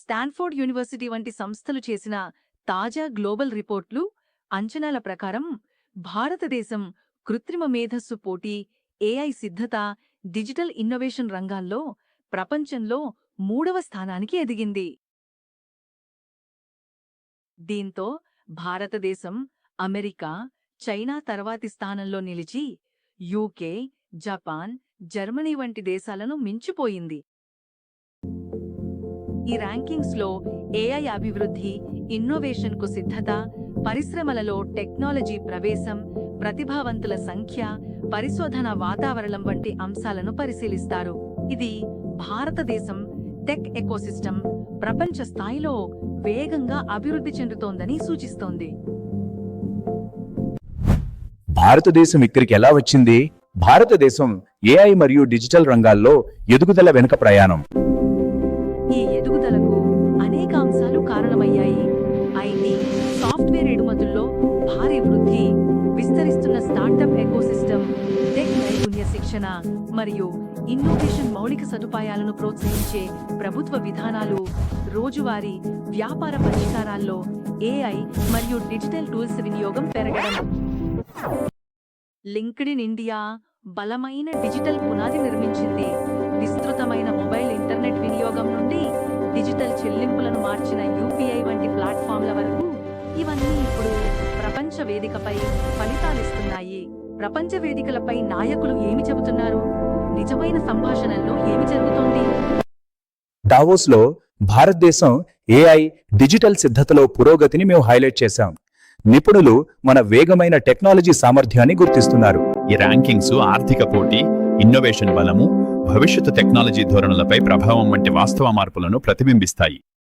Stanford university వంటి సంస్థలు చేసిన తాజా గ్లోబల్ రిపోర్ట్లు, అంచనాల ప్రకారం భారతదేశం కృత్రిమ మేధస్సు పోటీ, ఏఐ సిద్ధత, డిజిటల్ ఇన్నోవేషన్ రంగాల్లో ప్రపంచంలో 3వ స్థానానికి ఎదిగింది. దీంతో భారతదేశం అమెరికా, చైనా తర్వాతి స్థానంలో నిలిచి యూకే, జపాన్, జర్మనీ వంటి దేశాలను మించిపోయింది. ఈ ర్యాంకింగ్స్లో ఏఐ అభివృద్ధి, ఇన్నోవేషన్కు సిద్ధత, పరిశ్రమలలో టెక్నాలజీ ప్రవేశం, ప్రతిభావంతుల సంఖ్య, పరిశోధన వాతావరణం వంటి అంశాలను పరిశీలిస్తారు. ఇది భారతదేశం టెక్ ఎకోసిస్టమ్ ప్రపంచ స్థాయిలో వేగంగా అభివృద్ధి చెందుతోందని సూచిస్తోంది. భారతదేశం ఇక్కడికి ఎలా వచ్చింది? భారతదేశం ఏఐ మరియు డిజిటల్ రంగాల్లో ఎదుగుదల వెనుక ప్రయాణం. ఈ ఎదుగుదలకు అనేక అంశాలు కారణమయ్యాయి. ఐటీ, సాఫ్ట్వేర్ ఎగుమతుల్లో భారీ వృద్ధి, విస్తరిస్తున్న స్టార్టప్ ఎకోసిస్టమ్, టెక్ నైపుణ్య శిక్షణ మరియు ఇన్నోవేషన్ మౌలిక సదుపాయాలను ప్రోత్సహించే ప్రభుత్వ విధానాలు, రోజువారీ వ్యాపార పరిష్కారాల్లో ఏఐ మరియు డిజిటల్ టూల్స్ వినియోగం పెరగడం. లింక్డ్ఇన్ ఇండియా బలమైన డిజిటల్ పునాది నిర్మించింది. విస్తృతమైన మొబైల్ ఇంటర్నెట్ వినియోగం నుండి డిజిటల్ చెల్లింపులను మార్చిన యూపీఐ వంటి ప్లాట్ఫామ్ల వరకు ఇవన్నీ ఇప్పుడు ప్రపంచ వేదికపై ఫలితాలిస్తున్నాయి. ప్రపంచ వేదికలపై నాయకులు ఏమి చెబుతున్నారు? నిజమైన సంభాషణల్లో ఏమి జరుగుతోంది? దావోస్లో భారతదేశం ఏఐ, డిజిటల్ సిద్ధతలో పురోగతిని మేము హైలైట్ చేశాం. నిపుణులు మన వేగమైన టెక్నాలజీ సామర్థ్యాన్ని గుర్తిస్తున్నారు. ఈ ర్యాంకింగ్స్ ఆర్థిక పోటీ, ఇన్నోవేషన్ బలము, భవిష్యత్తు టెక్నాలజీ ధోరణులపై ప్రభావం వంటి వాస్తవ మార్పులను ప్రతిబింబిస్తాయి.